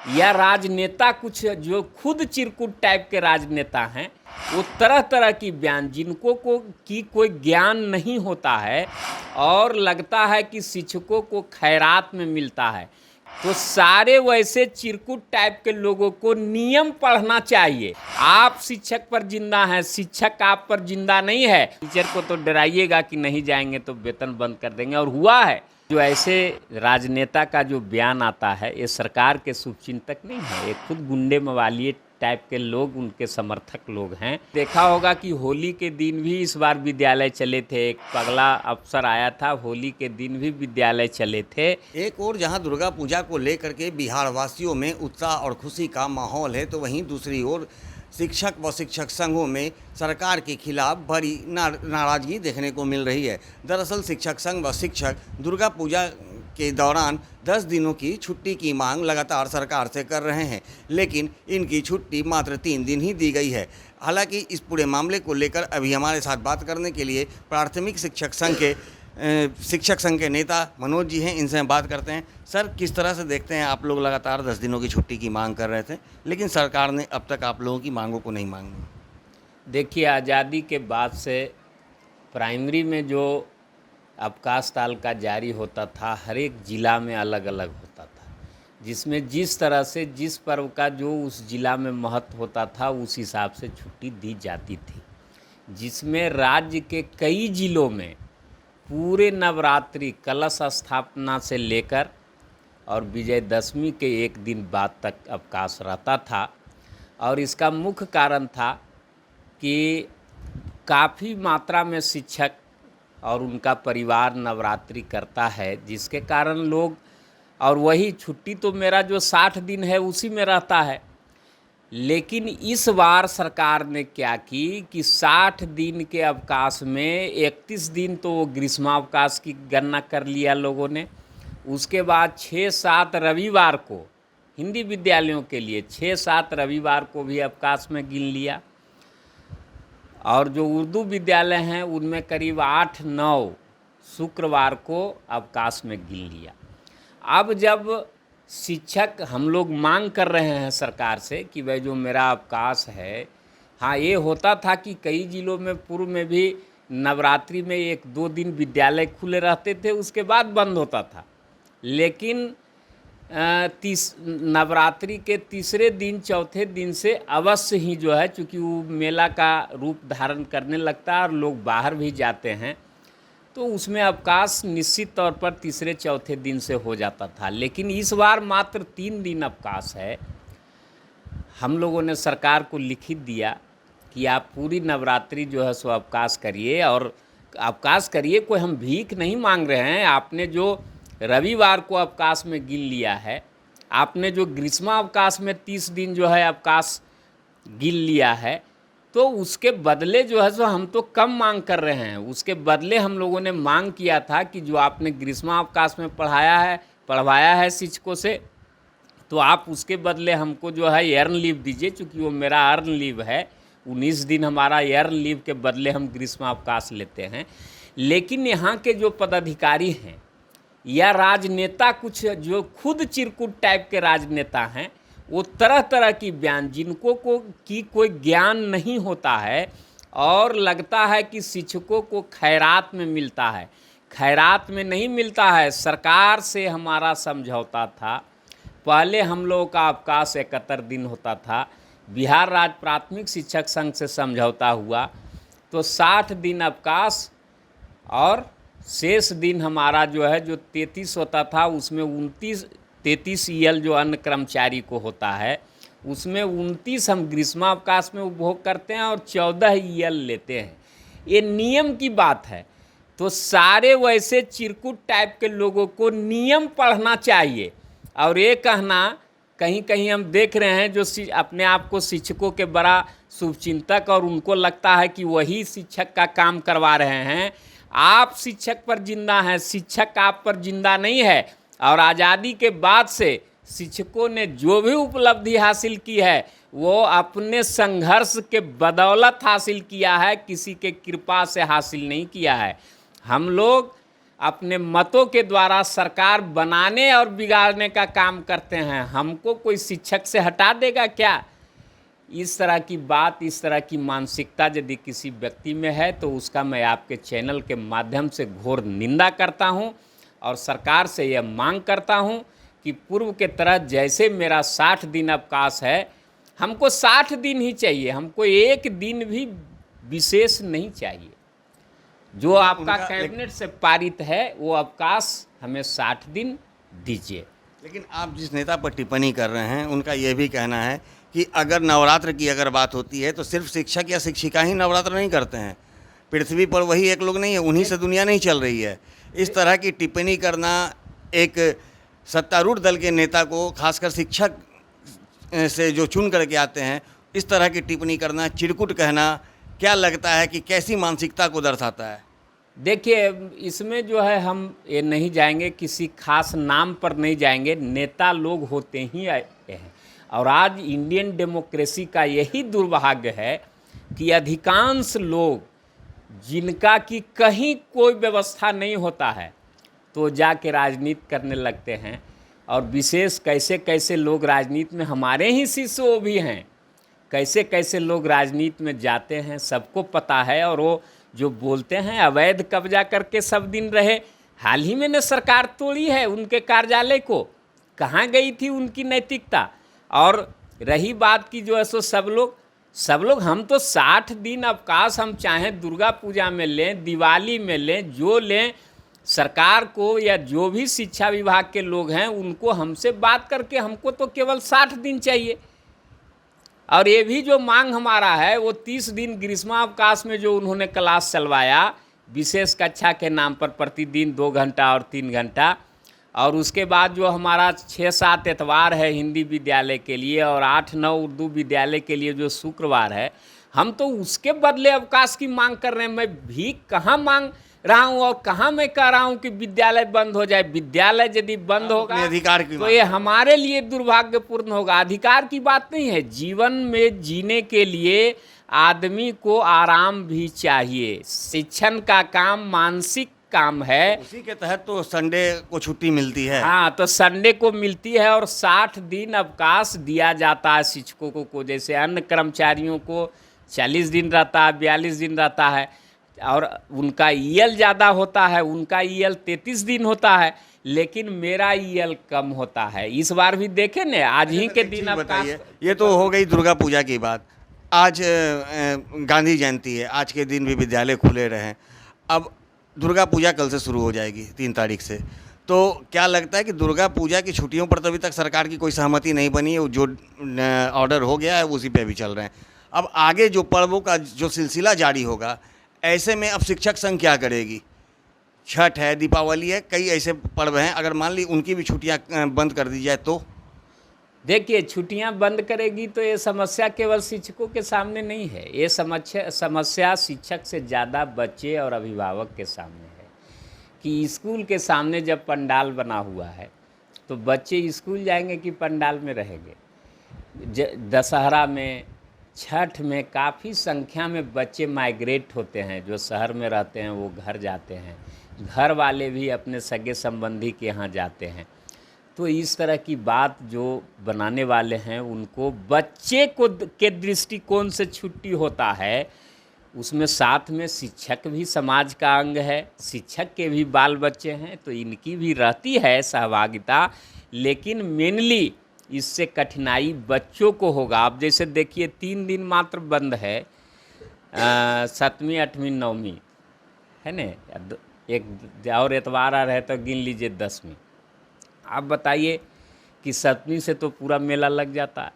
या राजनेता कुछ जो खुद चिरकुट टाइप के राजनेता हैं, वो तरह तरह की बयान जिनको कोई ज्ञान नहीं होता है और लगता है कि शिक्षकों को खैरात में मिलता है, तो सारे वैसे चिरकुट टाइप के लोगों को नियम पढ़ना चाहिए। आप शिक्षक पर जिंदा हैं, शिक्षक आप पर जिंदा नहीं है। टीचर को तो डराइएगा कि नहीं जाएंगे तो वेतन बंद कर देंगे, और हुआ है। जो ऐसे राजनेता का जो बयान आता है, ये सरकार के शुभचिंतक नहीं है, ये खुद गुंडे मवालिए टाइप के लोग, उनके समर्थक लोग हैं। देखा होगा कि होली के दिन भी इस बार विद्यालय चले थे, एक पगला अफसर आया था, होली के दिन भी विद्यालय चले थे। एक और जहां दुर्गा पूजा को लेकर के बिहार वासियों में उत्साह और खुशी का माहौल है, तो वहीं दूसरी ओर शिक्षक व शिक्षक संघों में सरकार के खिलाफ बड़ी नाराजगी देखने को मिल रही है। दरअसल शिक्षक संघ व शिक्षक दुर्गा पूजा के दौरान 10 दिनों की छुट्टी की मांग लगातार सरकार से कर रहे हैं, लेकिन इनकी छुट्टी मात्र 3 दिन ही दी गई है। हालांकि इस पूरे मामले को लेकर अभी हमारे साथ बात करने के लिए प्राथमिक शिक्षक संघ के नेता मनोज जी हैं, इनसे हम बात करते हैं। सर, किस तरह से देखते हैं, आप लोग लगातार 10 दिनों की छुट्टी की मांग कर रहे थे, लेकिन सरकार ने अब तक आप लोगों की मांगों को नहीं मांगी। देखिए, आज़ादी के बाद से प्राइमरी में जो अवकाश तालिका जारी होता था, हर एक ज़िला में अलग अलग होता था, जिसमें जिस तरह से जिस पर्व का जो उस ज़िला में महत्व होता था, उस हिसाब से छुट्टी दी जाती थी। जिसमें राज्य के कई ज़िलों में पूरे नवरात्रि कलश स्थापना से लेकर और विजयदशमी के एक दिन बाद तक अवकाश रहता था। और इसका मुख्य कारण था कि काफ़ी मात्रा में शिक्षक और उनका परिवार नवरात्रि करता है, जिसके कारण लोग, और वही छुट्टी तो मेरा जो 60 दिन है उसी में रहता है। लेकिन इस बार सरकार ने क्या की कि 60 दिन के अवकाश में 31 दिन तो वो ग्रीष्मावकाश की गणना कर लिया लोगों ने। उसके बाद 6-7 रविवार को हिंदी विद्यालयों के लिए 6-7 रविवार को भी अवकाश में गिन लिया, और जो उर्दू विद्यालय हैं उनमें करीब 8-9 शुक्रवार को अवकाश में गिन लिया। अब जब शिक्षक, हम लोग मांग कर रहे हैं सरकार से कि भाई जो मेरा अवकाश है, हाँ ये होता था कि कई ज़िलों में पूर्व में भी नवरात्रि में 1-2 दिन विद्यालय खुले रहते थे, उसके बाद बंद होता था। लेकिन नवरात्रि के तीसरे दिन चौथे दिन से अवश्य ही जो है, चूँकि वो मेला का रूप धारण करने लगता है और लोग बाहर भी जाते हैं, तो उसमें अवकाश निश्चित तौर पर तीसरे चौथे दिन से हो जाता था। लेकिन इस बार मात्र 3 दिन अवकाश है। हम लोगों ने सरकार को लिखित दिया कि आप पूरी नवरात्रि जो है सो अवकाश करिए, और अवकाश करिए, कोई हम भीख नहीं मांग रहे हैं। आपने जो रविवार को अवकाश में गिन लिया है, आपने जो ग्रीष्मावकाश में 30 दिन जो है अवकाश गिन लिया है, तो उसके बदले जो है सो हम तो कम मांग कर रहे हैं। उसके बदले हम लोगों ने मांग किया था कि जो आपने ग्रीष्मावकाश में पढ़वाया है शिक्षकों से, तो आप उसके बदले हमको जो है अर्न लीव दीजिए। चूँकि वो मेरा अर्न लीव है, 19 दिन हमारा अर्न लीव के बदले हम ग्रीष्मावकाश लेते हैं। लेकिन यहाँ के जो पदाधिकारी हैं या राजनेता कुछ जो खुद चिरकुट टाइप के राजनेता हैं, वो तरह तरह की बयान जिनको कोई ज्ञान नहीं होता है और लगता है कि शिक्षकों को खैरात में मिलता है। खैरात में नहीं मिलता है। सरकार से हमारा समझौता था, पहले हम लोगों का अवकाश 71 दिन होता था, बिहार राज्य प्राथमिक शिक्षक संघ से समझौता हुआ तो 60 दिन अवकाश, और शेष दिन हमारा जो है जो 33 होता था, उसमें 33 ईएल जो अन्य कर्मचारी को होता है, उसमें 29 हम ग्रीष्मावकाश में उपभोग करते हैं और 14 ईएल लेते हैं। ये नियम की बात है। तो सारे वैसे चिरकुट टाइप के लोगों को नियम पढ़ना चाहिए। और ये कहना, कहीं कहीं हम देख रहे हैं जो अपने आप को शिक्षकों के बड़ा शुभचिंतक, और उनको लगता है कि वही शिक्षक का काम करवा रहे हैं। आप शिक्षक पर जिंदा हैं, शिक्षक आप पर जिंदा नहीं है। और आज़ादी के बाद से शिक्षकों ने जो भी उपलब्धि हासिल की है, वो अपने संघर्ष के बदौलत हासिल किया है, किसी के कृपा से हासिल नहीं किया है। हम लोग अपने मतों के द्वारा सरकार बनाने और बिगाड़ने का काम करते हैं। हमको कोई शिक्षक से हटा देगा क्या? इस तरह की बात, इस तरह की मानसिकता यदि किसी व्यक्ति में है तो उसका मैं आपके चैनल के माध्यम से घोर निंदा करता हूं और सरकार से यह मांग करता हूं कि पूर्व के तरह जैसे मेरा 60 दिन अवकाश है, हमको 60 दिन ही चाहिए, हमको एक दिन भी विशेष नहीं चाहिए। जो आपका कैबिनेट से पारित है वो अवकाश हमें 60 दिन दीजिए। लेकिन आप जिस नेता पर टिप्पणी कर रहे हैं उनका यह भी कहना है कि अगर नवरात्र की अगर बात होती है तो सिर्फ शिक्षक या शिक्षिका ही नवरात्र नहीं करते हैं। पृथ्वी पर वही एक लोग नहीं है, उन्हीं से दुनिया नहीं चल रही है। इस तरह की टिप्पणी करना एक सत्तारूढ़ दल के नेता को, खासकर शिक्षक से जो चुन करके आते हैं, इस तरह की टिप्पणी करना, चिरकुट कहना, क्या लगता है कि कैसी मानसिकता को दर्शाता है? देखिए, इसमें जो है हम ये नहीं जाएंगे, किसी खास नाम पर नहीं जाएंगे, नेता लोग होते ही आए हैं। और आज इंडियन डेमोक्रेसी का यही दुर्भाग्य है कि अधिकांश लोग जिनका कि कहीं कोई व्यवस्था नहीं होता है तो जाके राजनीति करने लगते हैं। और विशेष कैसे कैसे लोग राजनीति में, हमारे ही शिष्य भी हैं, कैसे कैसे लोग राजनीति में जाते हैं सबको पता है। और वो जो बोलते हैं अवैध कब्जा करके सब दिन रहे, हाल ही में ने सरकार तोड़ी है उनके कार्यालय को, कहाँ गई थी उनकी नैतिकता? और रही बात की जो है सो सब लोग हम तो 60 दिन अवकाश हम चाहे दुर्गा पूजा में लें, दिवाली में लें, जो लें, सरकार को या जो भी शिक्षा विभाग के लोग हैं उनको हमसे बात करके हमको तो केवल 60 दिन चाहिए। और ये भी जो मांग हमारा है वो 30 दिन ग्रीष्मावकाश में जो उन्होंने क्लास चलवाया विशेष कक्षा के नाम पर, प्रतिदिन 2 घंटा और 3 घंटा, और उसके बाद जो हमारा 6-7 एतवार है हिंदी विद्यालय के लिए और 8-9 उर्दू विद्यालय के लिए जो शुक्रवार है, हम तो उसके बदले अवकाश की मांग कर रहे हैं। मैं भी कहाँ मांग रहा हूँ और कहाँ मैं कह रहा हूँ कि विद्यालय बंद हो जाए। विद्यालय यदि बंद होगा अधिकार की तो ये हमारे लिए दुर्भाग्यपूर्ण होगा। अधिकार की बात नहीं है, जीवन में जीने के लिए आदमी को आराम भी चाहिए। शिक्षण का काम मानसिक काम है, उसी के तहत तो संडे को छुट्टी मिलती है। हाँ, तो संडे को मिलती है और 60 दिन अवकाश दिया जाता है शिक्षकों को। जैसे अन्य कर्मचारियों को 40 दिन रहता है, 42 दिन रहता है, और उनका ईएल ज़्यादा होता है, उनका ईएल 33 दिन होता है, लेकिन मेरा ईएल कम होता है। इस बार भी देखें न, आज ही के दिन बताइए, ये तो हो गई दुर्गा पूजा की बात। आज गांधी जयंती है, आज के दिन भी विद्यालय खुले रहे। अब दुर्गा पूजा कल से शुरू हो जाएगी 3 तारीख से, तो क्या लगता है कि दुर्गा पूजा की छुट्टियों पर तो अभी तक सरकार की कोई सहमति नहीं बनी है, जो ऑर्डर हो गया है उसी पे अभी चल रहे हैं। अब आगे जो पर्वों का जो सिलसिला जारी होगा, ऐसे में अब शिक्षक संघ क्या करेगी? छठ है, दीपावली है, कई ऐसे पर्व हैं, अगर मान ली उनकी भी छुट्टियां बंद कर दी जाए तो? देखिए, छुट्टियां बंद करेगी तो ये समस्या केवल शिक्षकों के सामने नहीं है, ये समस्या शिक्षक से ज़्यादा बच्चे और अभिभावक के सामने है। कि स्कूल के सामने जब पंडाल बना हुआ है तो बच्चे स्कूल जाएंगे कि पंडाल में रहेंगे? दशहरा में, छठ में काफ़ी संख्या में बच्चे माइग्रेट होते हैं, जो शहर में रहते हैं वो घर जाते हैं, घर वाले भी अपने सगे संबंधी के यहाँ जाते हैं। तो इस तरह की बात जो बनाने वाले हैं उनको बच्चे को के दृष्टिकोण से छुट्टी होता है, उसमें साथ में शिक्षक भी समाज का अंग है, शिक्षक के भी बाल बच्चे हैं, तो इनकी भी रहती है सहभागिता। लेकिन मेनली इससे कठिनाई बच्चों को होगा। अब जैसे देखिए 3 दिन मात्र बंद है, 7वीं 8वीं 9वीं है न, एक और एतवार आ रहे तो गिन लीजिए 10वीं। आप बताइए कि 7वीं से तो पूरा मेला लग जाता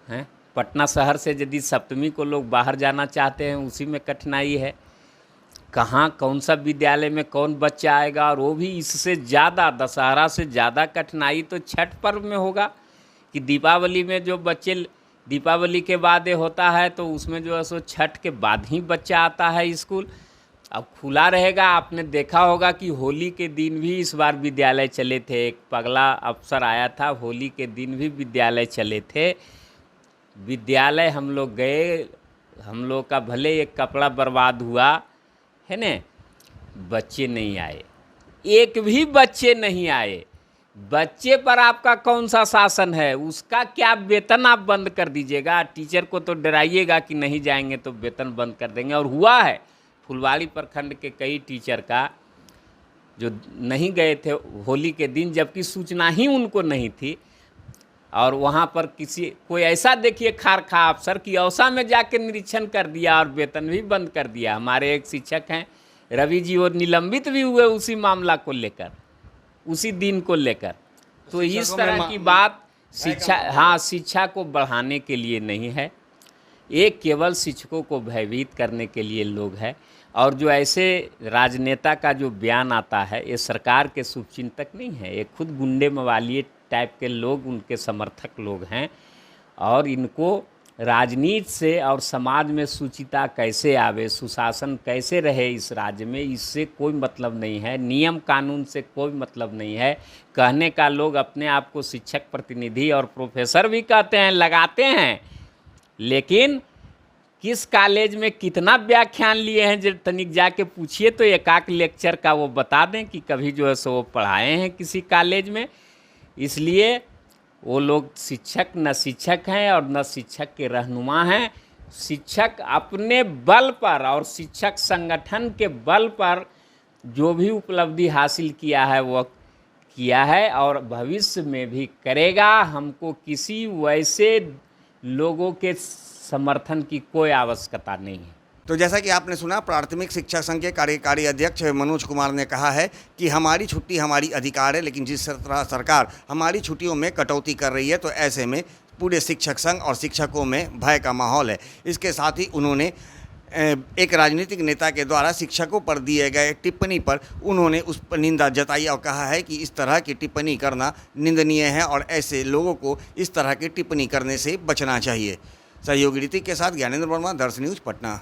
है। पटना शहर से यदि 7वीं को लोग बाहर जाना चाहते हैं, उसी में कठिनाई है। कहाँ कौन सा विद्यालय में कौन बच्चा आएगा, और वो भी इससे ज़्यादा, दशहरा से ज़्यादा कठिनाई तो छठ पर्व में होगा। कि दीपावली में जो बच्चे, दीपावली के बाद ये होता है तो उसमें जो है सो छठ के बाद ही बच्चा आता है स्कूल। अब खुला रहेगा। आपने देखा होगा कि होली के दिन भी इस बार विद्यालय चले थे, एक पगला अफसर आया था, होली के दिन भी विद्यालय चले थे। विद्यालय हम लोग गए, हम लोग का भले एक कपड़ा बर्बाद हुआ है न, बच्चे नहीं आए। एक भी बच्चे नहीं आए, बच्चे पर आपका कौन सा शासन है? उसका क्या वेतन आप बंद कर दीजिएगा? टीचर को तो डराइएगा कि नहीं जाएंगे तो वेतन बंद कर देंगे। और हुआ है, फुलवाड़ी प्रखंड के कई टीचर का जो नहीं गए थे होली के दिन, जबकि सूचना ही उनको नहीं थी। और वहाँ पर कोई ऐसा देखिए खारखा अफसर की औसा में जाके निरीक्षण कर दिया और वेतन भी बंद कर दिया। हमारे एक शिक्षक हैं रवि जी, वो निलंबित भी हुए उसी मामला को लेकर, उसी दिन को लेकर। तो इस तरह की बात शिक्षा को बढ़ाने के लिए नहीं है, ये केवल शिक्षकों को भयभीत करने के लिए लोग हैं। और जो ऐसे राजनेता का जो बयान आता है, ये सरकार के शुभचिंतक नहीं है, ये खुद गुंडे मवाली टाइप के लोग, उनके समर्थक लोग हैं। और इनको राजनीति से और समाज में सुचिता कैसे आवे, सुशासन कैसे रहे इस राज्य में, इससे कोई मतलब नहीं है। नियम कानून से कोई मतलब नहीं है। कहने का लोग अपने आप को शिक्षक प्रतिनिधि और प्रोफेसर भी कहते हैं, लगाते हैं, लेकिन किस कॉलेज में कितना व्याख्यान लिए हैं जब तनिक जाके पूछिए तो एक लेक्चर का वो बता दें कि कभी जो है सो वो पढ़ाए हैं किसी कॉलेज में। इसलिए वो लोग शिक्षक न शिक्षक हैं और न शिक्षक के रहनुमा हैं। शिक्षक अपने बल पर और शिक्षक संगठन के बल पर जो भी उपलब्धि हासिल किया है वो किया है और भविष्य में भी करेगा। हमको किसी वैसे लोगों के समर्थन की कोई आवश्यकता नहीं है। तो जैसा कि आपने सुना, प्राथमिक शिक्षा संघ के कार्यकारी अध्यक्ष मनोज कुमार ने कहा है कि हमारी छुट्टी हमारी अधिकार है, लेकिन जिस तरह सरकार हमारी छुट्टियों में कटौती कर रही है तो ऐसे में पूरे शिक्षक संघ और शिक्षकों में भय का माहौल है। इसके साथ ही उन्होंने एक राजनीतिक नेता के द्वारा शिक्षकों पर दिए गए टिप्पणी पर उन्होंने उस पर निंदा जताई और कहा है कि इस तरह की टिप्पणी करना निंदनीय है और ऐसे लोगों को इस तरह की टिप्पणी करने से बचना चाहिए। सहयोगी ऋतिक के साथ ज्ञानेंद्र वर्मा, दर्श न्यूज, पटना।